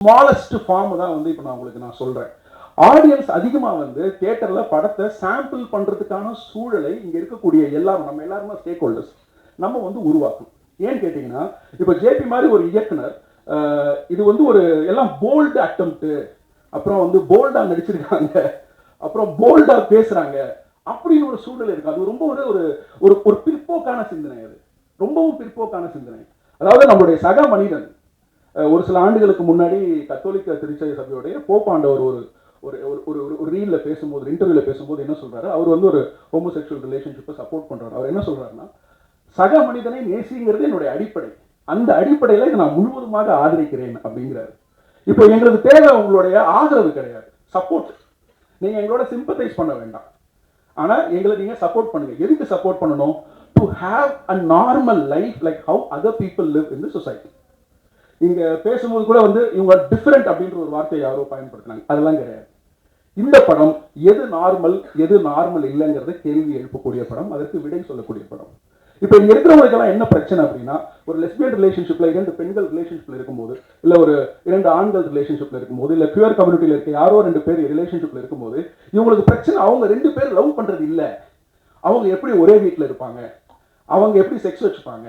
Smallest form தான் வந்து இப்போ நான் உங்களுக்கு சொல்றேன். ஆடியன்ஸ் அதிகமா வந்து தியேட்டர்ல படத்தை சாம்பிள் பண்றதுக்கான சூழலை இங்க இருக்கக்கூடிய எல்லாரும், நம்ம எல்லாருமே ஸ்டேக் ஹோல்டர்ஸ், நம்ம வந்து உருவாக்கணும். ஏன்னு கேட்டீங்கன்னா, இப்போ ஜேபி மாதிரி ஒரு இயக்குனர், இது வந்து ஒரு எல்லாம் போல்டு அட்டெம்ப்ட், அப்புறம் வந்து போல்டா நடிச்சிருக்காங்க, அப்புறம் போல்டா பேசுறாங்க அப்படின்னு ஒரு சூழல் இருக்கு. அது ரொம்ப ஒரு ஒரு பிற்போக்கான சிந்தனை. அது ரொம்பவும் பிற்போக்கான சிந்தனை. அதாவது நம்மளுடைய சக மனிதன் ஒரு சில ஆண்டுகளுக்கு முன்னாடி கத்தோலிக்க திருச்சபை சபையுடைய போப்பாண்டவர் ஒரு ஒரு ஒரு ரீல்ல பேசும்போது, இன்டர்வியூல பேசும்போது என்ன சொல்றாரு, அவர் வந்து ஒரு ஹோமோசெக்சுவல் ரிலேஷன்ஷிப்பை சப்போர்ட் பண்றாரு. அவர் என்ன சொல்றாருன்னா, சக மனிதனை நேசிங்கிறது என்னுடைய அடிப்படை, அந்த அடிப்படையில இதை நான் முழுவதுமாக ஆதரிக்கிறேன் அப்படிங்கிறாரு. இப்போ எங்களுக்கு தேவை உங்களுடைய ஆதரவு கிடையாது, சப்போர்ட். நீங்க எங்களோட சிம்பத்தைஸ் பண்ண வேண்டாம், ஆனா எங்களை நீங்க சப்போர்ட் பண்ணுங்க. எதுக்கு சப்போர்ட் பண்ணணும்? To have a normal life like how other people live in the society. இங்க பேசும்போது கூட வந்து இவங்க டிஃபரெண்ட் அப்படின்ற ஒரு வார்த்தையை யாரோ பயன்படுத்தினாங்க, அதெல்லாம் கிடையாது. இந்த படம் எது நார்மல் இல்லைங்கிறத கேள்வி எழுப்பக்கூடிய படம், அதற்கு விடை சொல்லக்கூடிய படம். இப்போ இங்க இருக்கிறவங்களுக்கெல்லாம் என்ன பிரச்சனை அப்படின்னா, ஒரு லெஸ்பியன் ரிலேஷன்ஷிப்ல 2 பெண்கள் ரிலேஷன்ஷிப்ல இருக்கும்போது, இல்ல ஒரு 2 ஆண்கள் ரிலேஷன்ஷிப்ல இருக்கும்போது, இல்ல பியூர் கம்யூனிட்டியில இருக்க யாரோ 2 பேர் ரிலேஷன்ஷிப்ல இருக்கும்போது, இவங்களுக்கு பிரச்சனை அவங்க 2 பேர் லவ் பண்றது இல்ல, அவங்க எப்படி ஒரே வீட்டில் இருப்பாங்க, அவங்க எப்படி செக்ஸ் வச்சுப்பாங்க,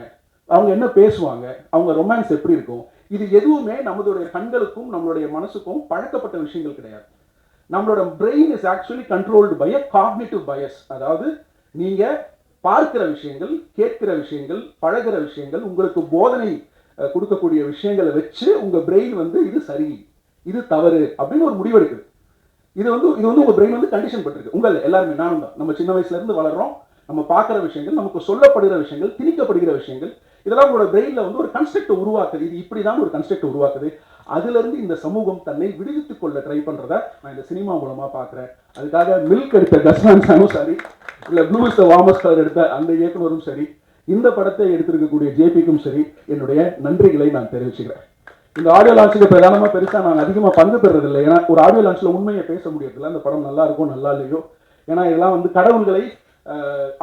அவங்க என்ன பேசுவாங்க, அவங்க ரொமான்ஸ் எப்படி இருக்கும், இது எதுவுமே நம்மளுடைய கண்களுக்கும் நம்மளுடைய மனசுக்கும் பழக்கப்பட்ட விஷயங்கள் கிடையாது. நம்மளோட brain is actually controlled by a cognitive bias. அதாவது நீங்க பார்க்கிற விஷயங்கள், கேட்கிற விஷயங்கள், பழகிற விஷயங்கள், உங்களுக்கு போதனை கொடுக்கக்கூடிய விஷயங்களை வச்சு உங்க பிரெயின் வந்து இது சரி, இது தவறு அப்படின்னு ஒரு முடிவெடுக்குது. இது வந்து உங்க பிரெயின் வந்து கண்டிஷன் பட்டிருக்கு. உங்கள் எல்லாருமே, நானும் தான், நம்ம சின்ன வயசுல இருந்து வளர்றோம், நம்ம பார்க்குற விஷயங்கள், நமக்கு சொல்லப்படுகிற விஷயங்கள், திணிக்கப்படுகிற விஷயங்கள், இதெல்லாம் உங்களோட பிரெயின்ல வந்து ஒரு கன்ஸ்ட்ரக்ட் உருவாக்குது. இது இப்படிதான் ஒரு கன்ஸ்ட்ரக்ட் உருவாக்குது. அதுல இருந்து இந்த சமூகம் தன்னை விடுவித்துக் கொள்ள ட்ரை பண்றத நான் இந்த சினிமா மூலமா பாக்குறேன். அதுக்காக மில்க் எடுத்த கஸ்மான் சானும் சரி, இல்ல blue is the warmest colour எடுத்த அந்த இயக்குனரும் சரி, இந்த படத்தை எடுத்திருக்கக்கூடிய ஜேபிக்கும் சரி, என்னுடைய நன்றிகளை நான் தெரிவிச்சுக்கிறேன். இந்த ஆடியோ லான்ச்சுக்கு பிரதானமா பெருசா நான் அதிகமா பங்கு பெறதில்லை. ஏன்னா ஒரு ஆடியோ லான்ச்ல உண்மையை பேச முடியறதில்ல, அந்த படம் நல்லா இருக்கும் நல்லா இல்லையோ. ஏன்னா இதெல்லாம் வந்து கடவுள்களை,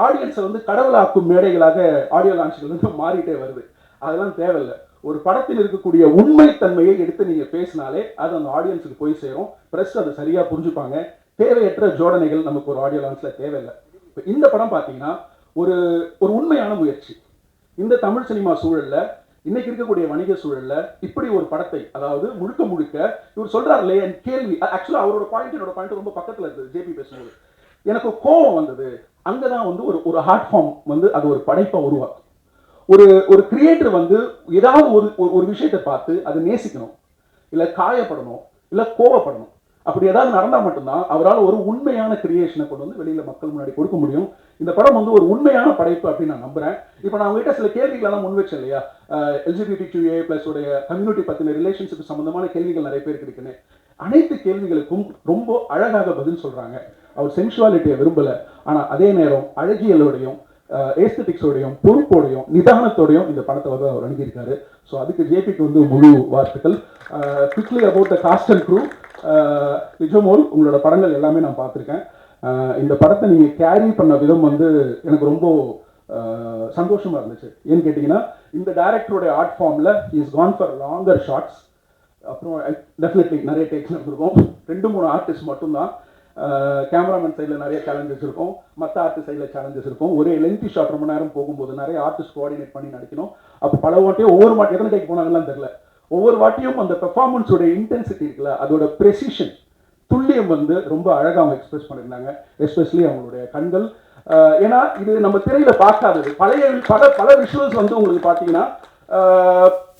ஆடியன்ஸை வந்து கடவுளாக்கும் மேடைகளாக ஆடியோ லான்ச்சுகள் வந்து மாறிட்டே வருது. அதெல்லாம் தேவையில்லை. ஒரு படத்தில் இருக்கக்கூடிய உண்மைத்தன்மையை எடுத்து நீங்க பேசினாலே அது அந்த ஆடியன்ஸுக்கு போய் சேரும். பிரஸ் அதை சரியா புரிஞ்சுப்பாங்க. தேவையற்ற ஜோடனைகள் நமக்கு ஒரு ஆடியோ லான்ச்ல தேவையில்லை. இந்த படம் பார்த்தீங்கன்னா ஒரு ஒரு உண்மையான முயற்சி. இந்த தமிழ் சினிமா சூழல்ல, இன்னைக்கு இருக்கக்கூடிய வணிக சூழல்ல இப்படி ஒரு படத்தை, அதாவது முழுக்க முழுக்க இவர் சொல்றாருலே என் கேள்வி, ஆக்சுவலா அவரோட பாயிண்ட் என்னோட பாயிண்ட் ரொம்ப பக்கத்துல இருக்குது. ஜேபி பேசும்போது எனக்கு கோபம் வந்தது. அங்கதான் வந்து ஒரு ஹார்ட் ஃபார்ம் வந்து அது ஒரு படைப்பை உருவாக்கும். ஒரு கிரியேட்டர் வந்து ஏதாவது ஒரு விஷயத்தை பார்த்து அதை நேசிக்கணும், இல்ல காயப்படணும், இல்ல கோவப்படணும். அப்படி ஏதாவது நடந்தா மட்டும்தான் அவரால் ஒரு உண்மையான கிரியேஷனை கொண்டு வந்து வெளியில மக்கள் முன்னாடி கொடுக்க முடியும். இந்த படம் வந்து ஒரு உண்மையான படைப்பு அப்படின்னு நான் நம்புறேன். இப்போ நான் உங்ககிட்ட சில கேள்விகளெல்லாம் முன் வச்சேன் இல்லையா, LGBTQA+ உடைய கம்யூனிட்டி பத்தின ரிலேஷன்ஷிப் சம்பந்தமான கேள்விகள் நிறைய பேருக்கு இருக்குன்னு. அனைத்து கேள்விகளுக்கும் ரொம்ப அழகாக பதில் சொல்றாங்க. அவர் சென்சுவாலிட்டியை விரும்பல, ஆனா அதே நேரம் அழகியலோடையும் ஏஸ்தட்டிக்ஸோடையும் பொறுப்போடையும் நிதானத்தோடையும் இந்த படத்தை வந்து அவர் அணுகியிருக்காரு. ஸோ அதுக்கு ஜேபிக்கு வந்து முழு வாழ்த்துக்கள். Quickly about the cast and crew, Nijamol உங்களோட படங்கள் எல்லாமே நான் பார்த்துருக்கேன். இந்த படத்தை நீங்கள் கேரி பண்ண விதம் வந்து எனக்கு ரொம்ப சந்தோஷமாக இருந்துச்சு. ஏன்னு கேட்டிங்கன்னா, இந்த டைரக்டருடைய ஆர்ட் ஃபார்மில் is gone for longer shots. அப்புறம் டெஃபினெட்லி நிறைய டேக்ஸ் நடந்திருக்கும். 2-3 ஆர்டிஸ்ட் மட்டும்தான். கேமராமேன் சைடில் நிறைய சேலஞ்சஸ் இருக்கும், மற்ற ஆர்டிஸ்ட் சைடில் சேலஞ்சஸ் இருக்கும். ஒரே லென்த்தி ஷாட் ரொம்ப நேரம் போகும்போது நிறைய ஆர்டிஸ்ட் கோஆர்டினேட் பண்ணி நடிக்கணும். அப்போ பல வாட்டியும் ஒவ்வொரு வாட்டி எத்தனை டேக் போனாங்கலாம் தெரியல, ஒவ்வொரு வாட்டியும் அந்த பெர்ஃபார்மன்ஸோட இன்டென்சிட்டி இருக்குல்ல, அதோட ப்ரெசிஷன், துல்லியம் வந்து ரொம்ப அழகாக அவங்க எக்ஸ்பிரஸ் பண்ணியிருந்தாங்க. எஸ்பெஷலி அவங்களுடைய கண்கள். ஏன்னா இது நம்ம திரையில பார்க்காதது. பல விஷுவல்ஸ் வந்து உங்களுக்கு பார்த்தீங்கன்னா,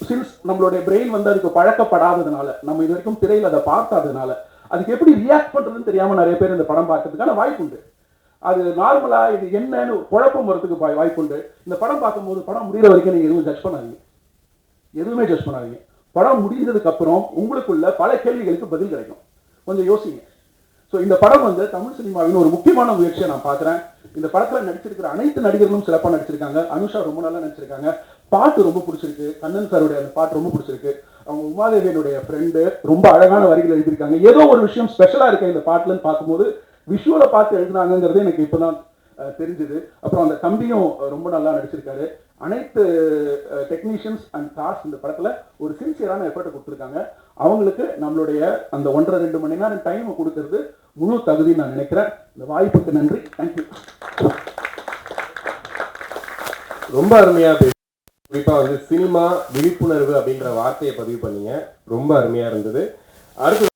சின்ஸ் நம்மளுடைய பிரெயின் வந்து அதுக்கு பழக்கப்படாததுனால, நம்ம இது வரைக்கும் திரையில் அதை பார்க்காததுனால, அதுக்கு எப்படி ரியாக்ட் பண்றதுன்னு தெரியாம நிறைய பேர் இந்த படம் பார்க்கறதுக்கான வாய்ப்பு உண்டு. அது நார்மலா இது என்னன்னு குழப்பம் வரதுக்கு வாய்ப்பு உண்டு. இந்த படம் பார்க்கும்போது படம் முடிகிற வரைக்கும் நீங்க எதுவும் ஜட்ஜ் பண்ணாதீங்க, எதுவுமே ஜட்ஜ் பண்ணாதீங்க. படம் முடிந்ததுக்கு அப்புறம் உங்களுக்குள்ள பல கேள்விகளுக்கு பதில் கிடைக்கும், கொஞ்சம் யோசிங்க. ஸோ இந்த படம் வந்து தமிழ் சினிமாவின் ஒரு முக்கியமான முயற்சியை நான் பார்க்குறேன். இந்த படத்தில் நடிச்சிருக்கிற அனைத்து நடிகர்களும் சிறப்பாக நடிச்சிருக்காங்க. அனுஷா ரொம்ப நல்லா நடிச்சிருக்காங்க. பாட்டு ரொம்ப பிடிச்சிருக்கு. கண்ணன் சாருடைய அந்த பாட்டு ரொம்ப பிடிச்சிருக்கு. அவங்க உமாதேவியனுடைய ஃப்ரெண்டு ரொம்ப அழகான வரிகள் எழுதியிருக்காங்க. ஏதோ ஒரு விஷயம் ஸ்பெஷலாக இருக்கு இந்த பாட்டுலன்னு பார்க்கும்போது, விஷுவலை பார்த்து எழுதினாங்கிறது எனக்கு இப்போ தான் தெரிஞ்சுது. அப்புறம் அந்த தம்பியும் ரொம்ப நல்லா நடிச்சிருக்காரு. அனைத்து டெக்னீஷியன்ஸ் அண்ட் காஸ்ட் இந்த படத்தில் ஒரு சின்சியரான எஃபர்ட்டை கொடுத்துருக்காங்க. அவங்களுக்கு நம்மளுடைய அந்த 1.5-2 மணி நேரம் டைம் கொடுக்கறது முழு தகுதி நான் நினைக்கிறேன். இந்த வாய்ப்புக்கு நன்றி. தேங்க்யூ. ரொம்ப அருமையா குறிப்பாக வந்து சினிமா விழிப்புணர்வு அப்படின்ற வார்த்தையை பதிவு பண்ணீங்க. ரொம்ப அருமையா இருந்தது. அடுத்து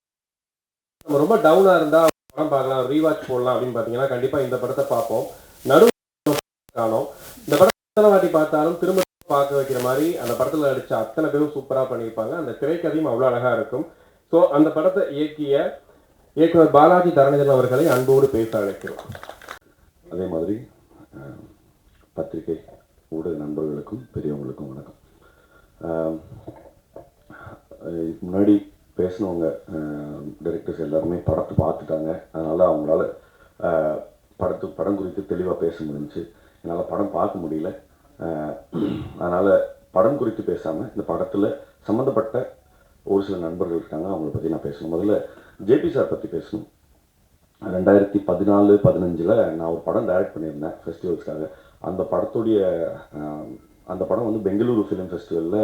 நம்ம ரொம்ப டவுனா இருந்தா படம் பார்க்கலாம், ரீவாட்ச் போடலாம் அப்படின்னு பார்த்தீங்கன்னா கண்டிப்பா இந்த படத்தை பார்ப்போம். காணும் இந்த படம் எத்தனை வாட்டி பார்த்தாலும் திரும்ப பார்க்க வைக்கிற மாதிரி அந்த படத்தில் நடிச்ச அத்தனை பேரும் சூப்பராக பண்ணியிருப்பாங்க. அந்த திரைக்கதையும் அவ்வளோ அழகாக இருக்கும். ஸோ அந்த படத்தை இயக்கிய இயக்குனர் பாலாஜி தரணிதரன் அவர்களை அன்போடு பேச அழைக்கிறோம். அதே மாதிரி பத்திரிகை ஊடக நண்பர்களுக்கும் பெரியவங்களுக்கும் வணக்கம். முன்னாடி பேசினவங்க டைரக்டர்ஸ் எல்லாருமே படத்தை பார்த்துட்டாங்க. அதனால் அவங்களால படம் குறித்து தெளிவாக பேச முடிஞ்சுச்சு. என்னால் படம் பார்க்க முடியல. அதனால் படம் குறித்து பேசாமல் இந்த படத்தில் சம்மந்தப்பட்ட ஒரு சில நண்பர்கள் இருக்காங்க, அவங்கள பற்றி நான் பேசணும். முதல்ல ஜேபி சார் பற்றி பேசணும். 2014-15 நான் ஒரு படம் டைரக்ட் பண்ணியிருந்தேன் ஃபெஸ்டிவல்ஸ்க்காக. அந்த படம் வந்து பெங்களூரு ஃபிலிம் ஃபெஸ்டிவலில்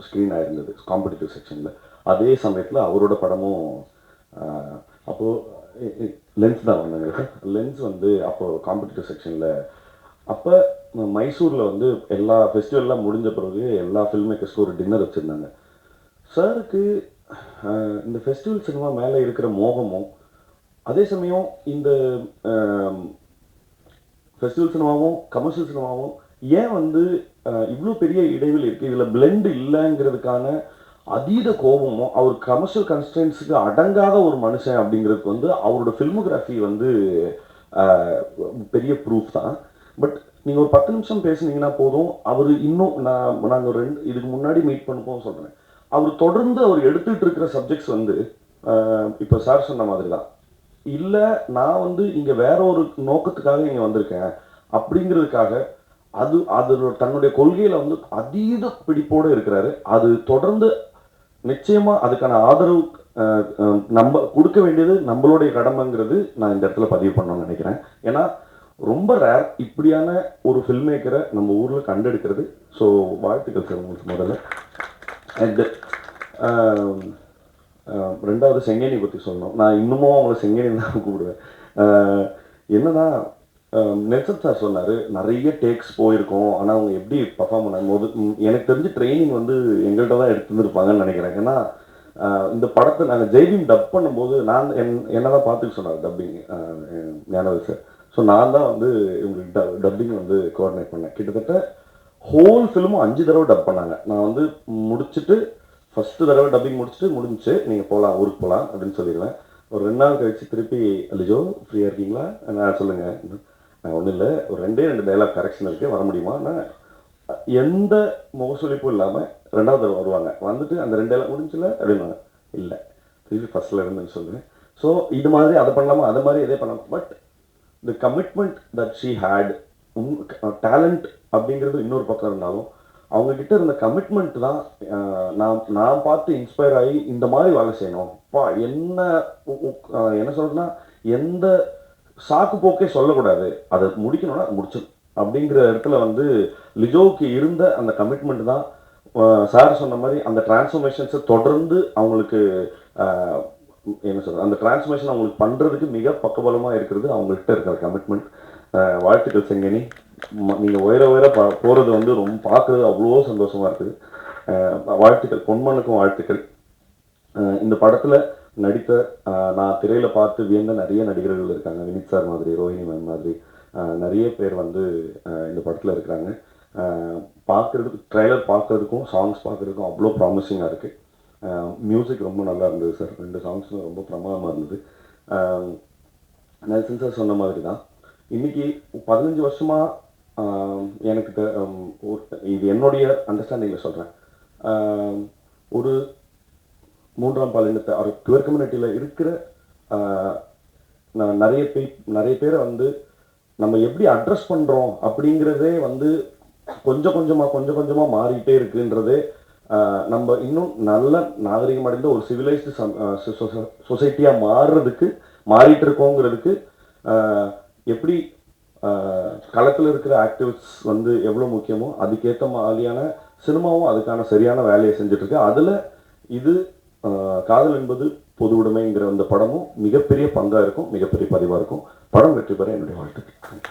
ஸ்க்ரீன் ஆகிருந்தது காம்படிட்டிவ் செக்ஷனில். அதே சமயத்தில் அவரோட படமும் அப்போது லென்ஸ் தான் வந்தாங்க. லென்ஸ் வந்து அப்போது காம்படிட்டிவ் செக்ஷனில். அப்போ மைசூரில் வந்து எல்லா ஃபெஸ்டிவல்லாம் முடிஞ்ச பிறகு எல்லா ஃபில்ம் மேக்கர்ஸ்க்கும் ஒரு டின்னர் வச்சுருந்தாங்க. சாருக்கு இந்த ஃபெஸ்டிவல் சினிமா மேலே இருக்கிற மோகமும் அதே சமயம் இந்த ஃபெஸ்டிவல் சினிமாவும் கமர்ஷியல் சினிமாவும் ஏன் வந்து இவ்வளோ பெரிய இடைவெளி இருக்குது, இதில் பிளெண்ட் இல்லைங்கிறதுக்கான அதீத கோபமும் அவர் கமர்ஷியல் கன்ஸ்டன்ஸுக்கு அடங்காத ஒரு மனுஷன் அப்படிங்கிறதுக்கு வந்து அவரோட ஃபில்மோகிராஃபி வந்து பெரிய ப்ரூஃப் தான். பட் நீங்கள் ஒரு 10 நிமிஷம் பேசுனீங்கன்னா போதும். அவர் இன்னும் நாங்கள் இதுக்கு முன்னாடி மீட் பண்ணும்போது சொல்கிறேன், அவர் தொடர்ந்து அவர் எடுத்துகிட்டு இருக்கிற சப்ஜெக்ட்ஸ் வந்து இப்போ சார் சொன்ன மாதிரி தான். இல்லை நான் வந்து இங்கே வேற ஒரு நோக்கத்துக்காக இங்கே வந்திருக்கேன் அப்படிங்கிறதுக்காக அது தன்னுடைய கொள்கையில் வந்து அதீத பிடிப்போடு இருக்கிறாரு. அது தொடர்ந்து நிச்சயமாக அதுக்கான ஆதரவு நம்ம கொடுக்க வேண்டியது நம்மளுடைய கடமைங்கிறது நான் இந்த இடத்துல பதிவு பண்ணணும்னு நினைக்கிறேன். ஏன்னா ரொம்ப ரேர் இப்படியான ஒரு ஃபில்ம் மேக்கரை நம்ம ஊரில் கண்டெடுக்கிறது. ஸோ வாழ்த்துக்கள் சார் உங்களுக்கு முதல்ல. அண்ட் ரெண்டாவது செங்கேனி பற்றி சொல்லணும். நான் இன்னமும் அவங்கள செங்கேனி தான் கூப்பிடுவேன். என்னன்னா நெல்சன் சார் சொன்னார் நிறைய டேக்ஸ் போயிருக்கோம், ஆனால் அவங்க எப்படி பர்ஃபார்ம் பண்ணும்போது எனக்கு தெரிஞ்சு ட்ரைனிங் வந்து எங்கள்கிட்ட தான் எடுத்துருந்துருப்பாங்கன்னு நினைக்கிறேன். ஏன்னா இந்த படத்தை நாங்கள் ஜெய்பீம் டப் பண்ணும்போது நான் என்ன தான் பார்த்துக்க சொன்னார் டப்பிங் ஞானவேல் சார். ஸோ நான் தான் வந்து இவங்களுக்கு டப்பிங் வந்து கோஆர்டினேட் பண்ணேன். கிட்டத்தட்ட ஹோல் ஃபிலிமும் 5 தடவை டப் பண்ணாங்க. நான் வந்து முடிச்சுட்டு ஃபஸ்ட்டு தடவை டப்பிங் முடிஞ்சிச்சு, நீங்கள் போகலாம் ஊருக்கு போகலாம் அப்படின்னு சொல்லிடுவேன். ஒரு 2 நாள் கழிச்சு திருப்பி லிஜோ ஃப்ரீயாக இருக்கீங்களா, நான் சொல்லுங்கள், நான் ஒன்றும் இல்லை, ஒரு 2 டைலாக் கரெக்ஷன் இருக்குது, வர முடியுமா? நான் எந்த முகசொலிப்பும் இல்லாமல் 2வது தடவை வருவாங்க. வந்துட்டு அந்த 2 டைலாக் முடிஞ்சில்ல அப்படின்வாங்க. இல்லை திருப்பி ஃபஸ்ட்டில் இருந்துன்னு சொல்லுவேன். ஸோ இது மாதிரி அதை பண்ணலாமா, அது மாதிரி இதே பண்ணலாம். But the commitment that she had, talent அப்படிங்கிறது இன்னொரு பக்கம் இருந்தாலும் அவங்கக்கிட்ட இருந்த கமிட்மெண்ட் தான் நான் பார்த்து இன்ஸ்பயர் ஆகி இந்த மாதிரி வேலை செய்யணும். என்ன சொல்கிறதுனா எந்த சாக்கு போக்கே சொல்லக்கூடாது, அதை முடிக்கணும்னா முடிச்சிடும் அப்படிங்கிற இடத்துல வந்து லிஜோவுக்கு இருந்த அந்த கமிட்மெண்ட் தான் சார் சொன்ன மாதிரி அந்த டிரான்ஸ்ஃபர்மேஷன்ஸை தொடர்ந்து அவங்களுக்கு என்ன சொல்கிறது, அந்த டிரான்ஸ்ஃபர்மேஷன் அவங்களுக்கு பண்ணுறதுக்கு மிக பக்கபலமாக இருக்கிறது அவங்கள்ட்ட இருக்கிற கமிட்மெண்ட். வாழ்த்துக்கள் செங்கனி, நீங்கள் உயர போகிறது வந்து ரொம்ப பார்க்குறது அவ்வளோ சந்தோஷமாக இருக்குது. வாழ்த்துக்கள், பொன்மனுக்கும் வாழ்த்துக்கள். இந்த படத்தில் நடித்த நான் திரையில் பார்த்து வியந்த நிறைய நடிகர்கள் இருக்காங்க. வினித் சார் மாதிரி, ரோஹினி மேம் மாதிரி நிறைய பேர் வந்து இந்த படத்தில் இருக்கிறாங்க. பார்க்குறதுக்கு ட்ரெய்லர் பார்க்குறதுக்கும் சாங்ஸ் பார்க்குறதுக்கும் அவ்வளோ ப்ராமிசிங்காக இருக்குது. மியூசிக் ரொம்ப நல்லா இருந்தது சார், 2 சாங்ஸும் ரொம்ப பிரமாதமாக இருந்தது. நெல்சன் சார் சொன்ன மாதிரி தான் இன்றைக்கி 15 வருஷமாக எனக்கு இது என்னுடைய அண்டர்ஸ்டாண்டிங்கில் சொல்கிறேன், ஒரு 3ஆம் பாலினத்தை ஒரு குவர் கம்யூனிட்டியில் இருக்கிற நிறைய பேரை வந்து நம்ம எப்படி அட்ரஸ் பண்ணுறோம் அப்படிங்கிறதே வந்து கொஞ்சம் கொஞ்சமாக மாறிட்டே இருக்குன்றதே நம்ம இன்னும் நல்ல நாகரிகம் அடைந்த ஒரு சிவிலைஸ்டு சொசைட்டியாக மாறிட்டு இருக்கோங்கிறதுக்கு எப்படி களத்தில் இருக்கிற ஆக்டிவிஸ்ட் வந்து எவ்வளோ முக்கியமோ அதுக்கேற்ற மாதிரியான சினிமாவும் அதுக்கான சரியான வேலையை செஞ்சிட்ருக்கு. அதில் இது காதல் என்பது பொது உடைமைங்கிற அந்த படமும் மிகப்பெரிய பங்காக இருக்கும், மிகப்பெரிய பதிவாக இருக்கும். படம் வெற்றி பெற என்னுடைய வாழ்த்துக்கள்.